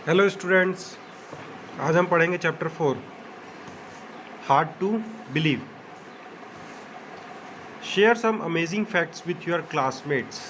Hello students, आज हम पढ़ेंगे chapter 4 hard to believe. Share some amazing facts with your classmates.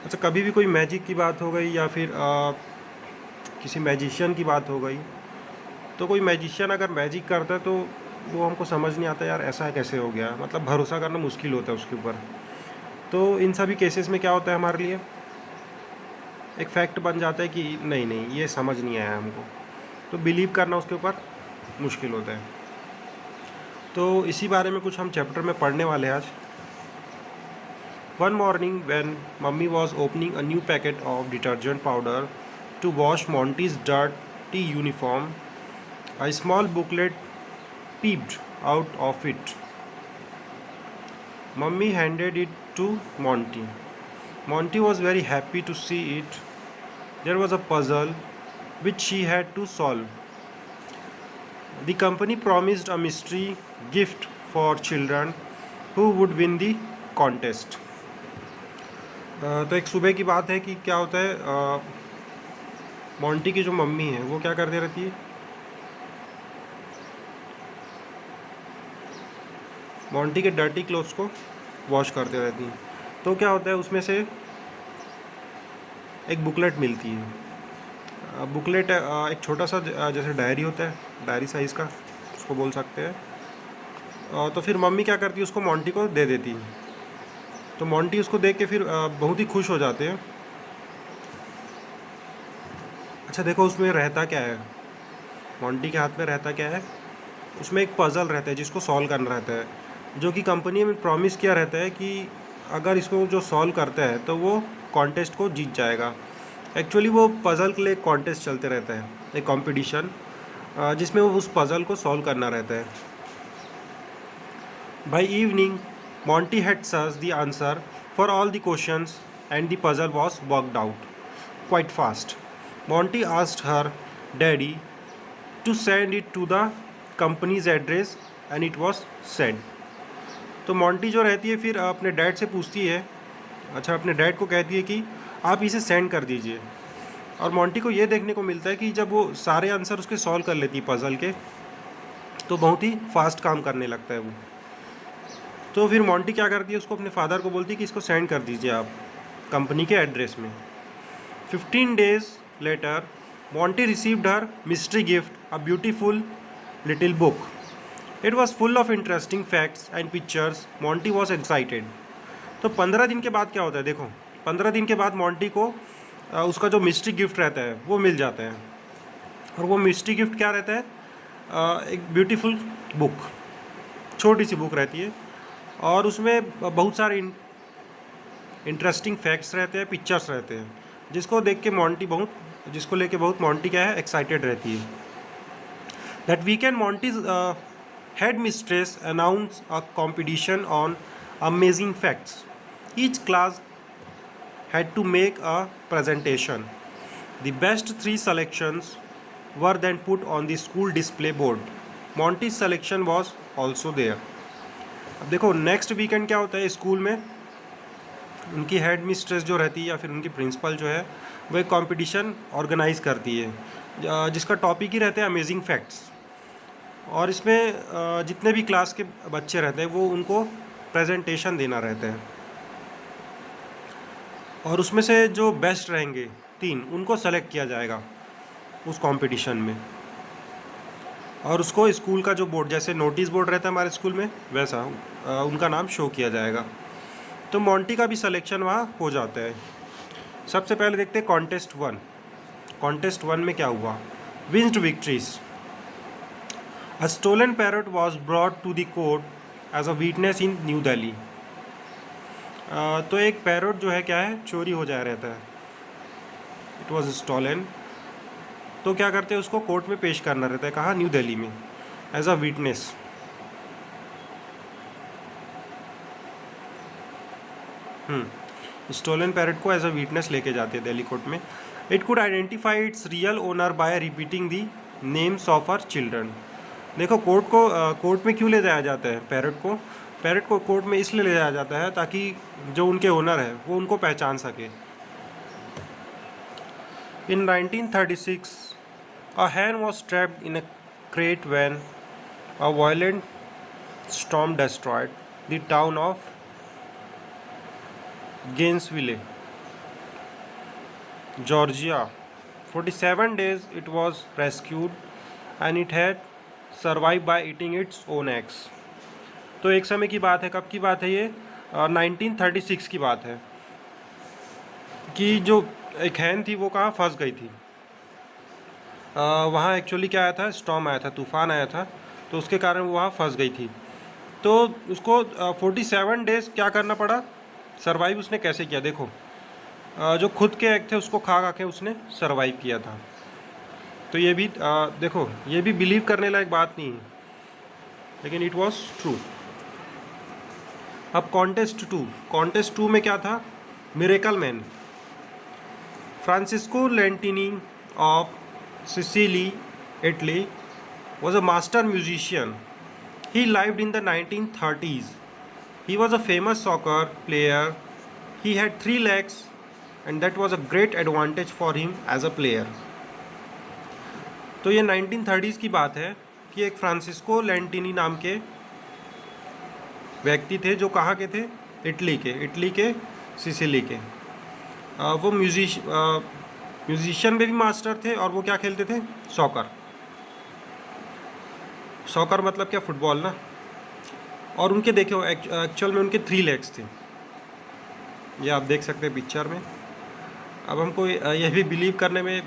अच्छा, कभी भी कोई मैजिक की बात हो गई या फिर किसी मैजिशियन की बात हो गई, तो कोई मैजिशियन अगर मैजिक करता है तो वो हमको समझ नहीं आता यार ऐसा कैसे हो गया, मतलब भरोसा करना मुश्किल होता है उसके ऊपर। तो इन सभी केसेस में क्या होता है, हमारे लिए एक फैक्ट बन जाता है कि नहीं नहीं ये समझ नहीं आया हमको, तो बिलीव करना उसके ऊपर मुश्किल होता है। तो इसी बारे में कुछ हम चैप्टर में पढ़ने वाले हैं आज। One morning when mummy was opening a new packet of detergent powder to wash Monty's dirty uniform, a small booklet peeped out of it. Mummy handed it to Monty. Monty was very happy to see it. There was a puzzle which she had to solve. The company promised a mystery gift for children who would win the contest. तो एक सुबह की बात है कि क्या होता है, मॉन्टी की जो मम्मी है वो क्या करती रहती है, मॉन्टी के डर्टी क्लोथ्स को वॉश करते रहती हैं। तो क्या होता है, उसमें से एक बुकलेट मिलती है। बुकलेट एक छोटा सा जैसे डायरी होता है, डायरी साइज़ का उसको बोल सकते हैं। तो फिर मम्मी क्या करती है, उसको मॉन्टी को दे देती है। तो मॉन्टी उसको देख के फिर बहुत ही खुश हो जाते हैं। अच्छा देखो, उसमें रहता क्या है, मॉन्टी के हाथ में रहता क्या है, उसमें एक पज़ल रहता है जिसको सॉल्व करना रहता है, जो कि कंपनी में प्रॉमिस किया रहता है कि अगर इसको जो सॉल्व करता है तो वो कॉन्टेस्ट को जीत जाएगा। एक्चुअली वो पज़ल के लिए एक कॉन्टेस्ट चलते रहता है, एक कंपटीशन, जिसमें वो उस पज़ल को सॉल्व करना रहता है। By evening Monty had search the answer for all the questions and the puzzle was worked out quite fast. Monty asked her daddy to send it to the company's address and it was send. तो Monty जो रहती है फिर अपने dad से पूछती है, अच्छा अपने डैड को कहती है कि आप इसे सेंड कर दीजिए। और मॉन्टी को ये देखने को मिलता है कि जब वो सारे आंसर उसके सॉल्व कर लेती है पज़ल के, तो बहुत ही फास्ट काम करने लगता है वो। तो फिर मॉन्टी क्या करती है, उसको अपने फादर को बोलती है कि इसको सेंड कर दीजिए आप कंपनी के एड्रेस में। 15 days later Monty received her mystery gift, a beautiful little book. It was full of interesting facts and pictures. Monty was excited. तो 15 दिन के बाद क्या होता है, देखो 15 दिन के बाद मॉन्टी को उसका जो मिस्ट्री गिफ्ट रहता है वो मिल जाता है। और वो मिस्ट्री गिफ्ट क्या रहता है, एक ब्यूटीफुल बुक, छोटी सी बुक रहती है और उसमें बहुत सारे इंटरेस्टिंग फैक्ट्स रहते हैं, पिक्चर्स रहते हैं, जिसको लेके बहुत मॉन्टी क्या है, एक्साइटेड रहती है। That weekend Monty's head mistress announce a competition on amazing facts. Each class had to make a presentation. The best 3 selections were then put on the school display board. Monty's selection was also there. अब देखो next weekend क्या होता है, school में उनकी head mistress जो रहती है या फिर उनकी प्रिंसिपल जो है वो एक कॉम्पिटिशन ऑर्गेनाइज करती है, जिसका टॉपिक ही रहता है अमेजिंग फैक्ट्स। और इसमें जितने भी क्लास के बच्चे रहते हैं वो उनको प्रेजेंटेशन देना रहता है, और उसमें से जो बेस्ट रहेंगे 3 उनको सेलेक्ट किया जाएगा उस कंपटीशन में। और उसको स्कूल का जो बोर्ड, जैसे नोटिस बोर्ड रहता है हमारे स्कूल में, वैसा उनका नाम शो किया जाएगा। तो मॉन्टी का भी सिलेक्शन वहाँ हो जाता है। सबसे पहले देखते हैं कॉन्टेस्ट 1। कॉन्टेस्ट 1 में क्या हुआ, wins victories. A stolen parrot was brought to the court as a witness in New Delhi. तो एक पैरोट जो है क्या है, चोरी हो जा रहता है, इट वॉज स्टॉलन। तो क्या करते हैं, उसको कोर्ट में पेश करना रहता है, कहाँ, न्यू दिल्ली में, as a witness. Stolen parrot को एज अ विटनेस लेके जाते हैं दिल्ली कोर्ट में। It could identify its real owner by repeating the names of our children. देखो कोर्ट में क्यों ले जाया जाता है पैरट को कोर्ट में इसलिए ले जाया जाता है ताकि जो उनके ओनर है वो उनको पहचान सके। In 1936, a hen was trapped in a crate when a violent storm destroyed the town of Gainesville, Georgia. For 47 days it was rescued and it had survived by eating its own eggs. तो एक समय की बात है, कब की बात है ये? 1936 की बात है कि जो एक हैन थी वो कहाँ फंस गई थी। वहाँ एक्चुअली क्या आया था, स्टॉर्म आया था, तूफ़ान आया था, तो उसके कारण वो वहाँ फंस गई थी। तो उसको 47 डेज़ क्या करना पड़ा, सरवाइव उसने कैसे किया? देखो, जो खुद के एग थे उसको खा खा के उसने सरवाइव किया था। तो ये भी देखो, ये भी बिलीव करने लायक बात नहीं है, लेकिन इट वॉज ट्रू। अब कॉन्टेस्ट टू में क्या था? Miracle man. Francisco Lentini of Sicily, Italy was a master musician. He lived in the 1930s. He was a famous soccer player. He had 3 legs and that was a great advantage for him as a player. तो ये 1930s की बात है कि एक Francisco लेंटिनी नाम के व्यक्ति थे जो कहाँ के थे? इटली के सिसिली के। वो म्यूजिशियन में भी मास्टर थे और वो क्या खेलते थे? सॉकर मतलब क्या? फुटबॉल ना। और उनके देखो एक्चुअल में उनके 3 लेग्स थे, ये आप देख सकते हैं पिक्चर में। अब हमको यह भी बिलीव करने में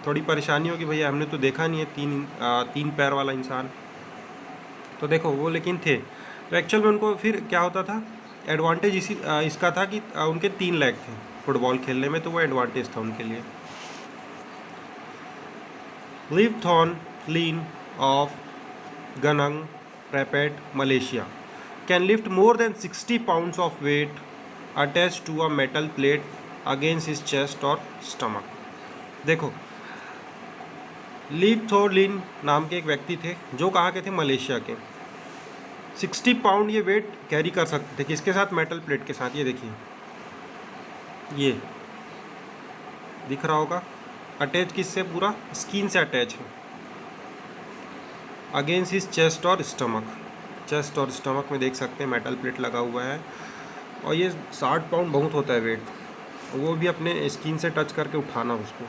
थोड़ी परेशानी होगी, भैया हमने तो देखा नहीं है तीन पैर वाला इंसान। तो देखो वो लेकिन थे, तो एक्चुअल में उनको फिर क्या होता था? एडवांटेज इसका था कि उनके 3 लेग थे फुटबॉल खेलने में, तो वो एडवांटेज था उनके लिए। Liew Thow Lin of Gunung Rapat, Malaysia can lift more than 60 pounds of weight attached to a metal plate against his chest or stomach. देखो, लीव थोलिन नाम के एक व्यक्ति थे जो कहाँ के थे? मलेशिया के। 60 पाउंड ये वेट कैरी कर सकते थे, किसके साथ? मेटल प्लेट के साथ। ये देखिए, ये दिख रहा होगा, अटैच किससे? पूरा स्किन से अटैच है। अगेंस्ट हिज चेस्ट और स्टमक में देख सकते हैं मेटल प्लेट लगा हुआ है। और ये 60 पाउंड बहुत होता है वेट, वो भी अपने स्किन से टच करके उठाना उसको।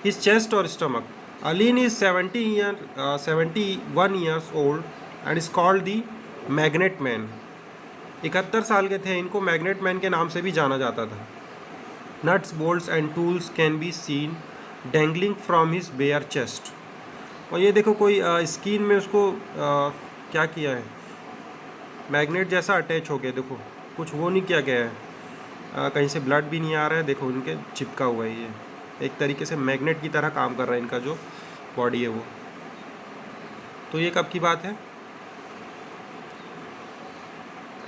हिज चेस्ट और stomach. Aleen is 71 years old and is called the magnet man. 71 साल के थे, इनको मैग्नेट मैन के नाम से भी जाना जाता था। Nuts, bolts and tools can be seen dangling from his bare chest. और ये देखो, कोई स्किन में उसको क्या किया है? मैग्नेट जैसा अटैच हो गया। देखो, कुछ वो नहीं किया गया है, कहीं से ब्लड भी नहीं आ रहा है। देखो इनके चिपका हुआ है, ये एक तरीके से मैग्नेट की तरह काम कर रहा है इनका जो बॉडी है वो। तो ये कब की बात है?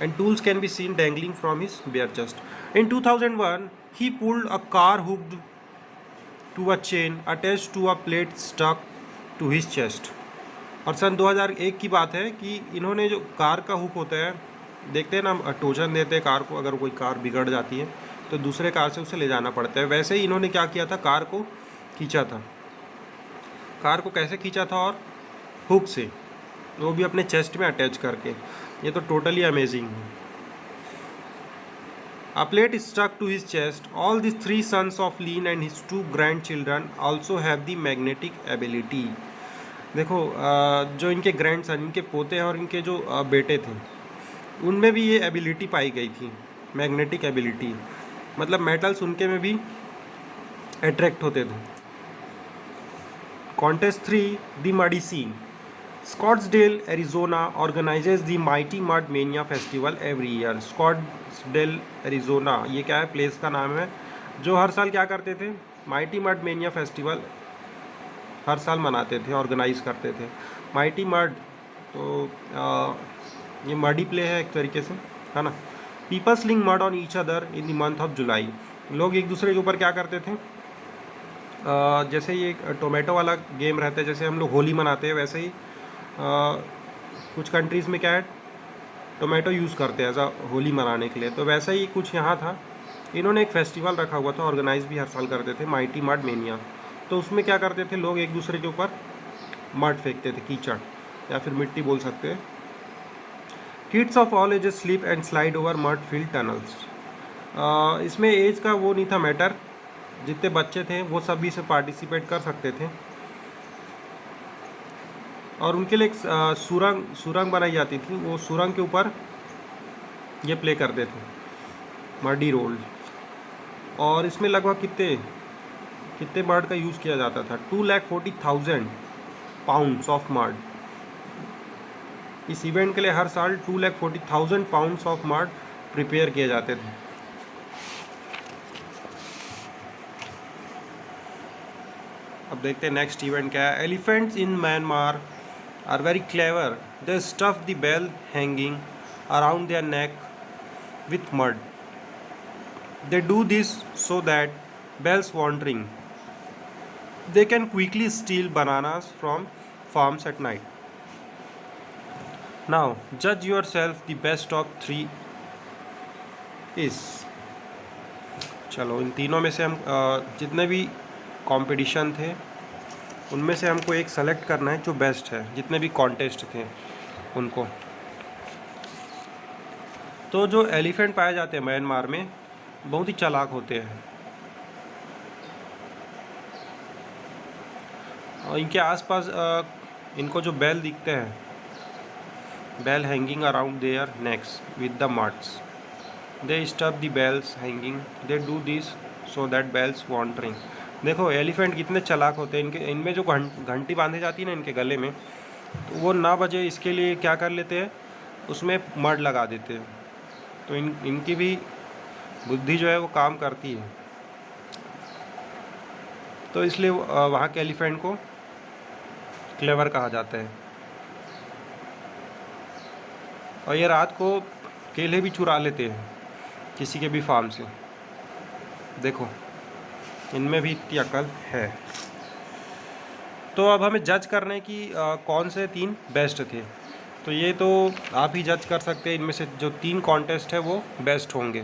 And tools can be seen dangling from his bare chest. In 2001 he pulled a car hooked to a chain attached to a plate stuck to his chest. और सन 2001 की बात है कि इन्होंने जो कार का हुक होता है, देखते हैं ना, टोचन देते हैं कार को, अगर कोई कार बिगड़ जाती है तो दूसरे कार से उसे ले जाना पड़ता है। वैसे ही इन्होंने क्या किया था? कार को खींचा था। कार को कैसे खींचा था? और हुक से, वो भी अपने चेस्ट में अटैच करके। ये तो टोटली अमेजिंग है। A plate stuck to his chest. All the 3 sons of Lean and his 2 grandchildren also have the magnetic ability. देखो, जो इनके ग्रैंडसन, इनके पोते और इनके जो बेटे थे, उनमें भी ये एबिलिटी पाई गई थी, मैग्नेटिक एबिलिटी। मतलब मेटल्स उनके में भी अट्रैक्ट होते थे। Contest 3, the muddy scene. Scottsdale, Arizona organizes the Mighty Mud Mania festival every year. Scottsdale, Arizona, ये क्या है? प्लेस का नाम है, जो हर साल क्या करते थे? माइटी मड मेनिया फेस्टिवल हर साल मनाते थे, ऑर्गेनाइज करते थे। माइटी मड, तो ये मडी प्ले है एक तरीके से, है ना। People sling mud on each other in the month of July. लोग एक दूसरे के ऊपर क्या करते थे? जैसे ये टोमेटो वाला गेम रहता है, जैसे हम लोग होली मनाते हैं, वैसे ही कुछ कंट्रीज़ में क्या है, टोमेटो यूज़ करते हैं एज अ होली मनाने के लिए। तो वैसा ही कुछ यहाँ था इन्होंने एक फेस्टिवल रखा हुआ था, ऑर्गेनाइज भी हर साल करते थे, माइटी मड मेनिया। तो उसमें क्या करते थे लोग, एक दूसरे के ऊपर मड फेंकते थे, कीचड़ या फिर मिट्टी बोल सकते हैं। Kids of all ages sleep and slide over mud field tunnels. इसमें एज का वो नहीं था मैटर, जितने बच्चे थे वो सभी से पार्टिसिपेट कर सकते थे। और उनके लिए एक सुरंग बनाई जाती थी, वो सुरंग के ऊपर ये प्ले करते थे मडी रोल। और इसमें लगभग कितने मड का यूज़ किया जाता था, 2,40,000 पाउंड्स ऑफ मड। इस इवेंट के लिए हर साल 2,40,000 पाउंड्स ऑफ मड प्रिपेयर किए जाते थे। अब देखते हैं नेक्स्ट इवेंट क्या है। Elephants in Myanmar are very clever, they stuff the bell hanging around their neck with mud. They do this so that bells wandering, they can quickly steal bananas from farms at night. Now judge yourself, the best of 3 is। चलो इन तीनों में से हम जितने भी competition थे उनमें से हमको एक सेलेक्ट करना है जो बेस्ट है, जितने भी कॉन्टेस्ट थे उनको। तो जो एलिफेंट पाए जाते हैं म्यांमार में बहुत ही चालाक होते हैं, और इनके आसपास इनको जो बैल दिखते हैं, बैल hanging around their necks with the muds, they stuff the bells hanging, they do this so that bells wondering. देखो एलिफेंट कितने चालाक होते हैं, इनमें जो घंटी बांधी जाती है ना इनके गले में, तो वो ना बजे इसके लिए क्या कर लेते हैं, उसमें मड लगा देते हैं। तो इनकी भी बुद्धि जो है वो काम करती है, तो इसलिए वहाँ के एलिफेंट को क्लेवर कहा जाता है। और ये रात को केले भी चुरा लेते हैं किसी के भी फार्म से। देखो इनमें भी इतनी अकल है। तो अब हमें जज करने की कौन से 3 बेस्ट थे। तो ये तो आप ही जज कर सकते हैं, इनमें से जो 3 कॉन्टेस्ट है वो बेस्ट होंगे।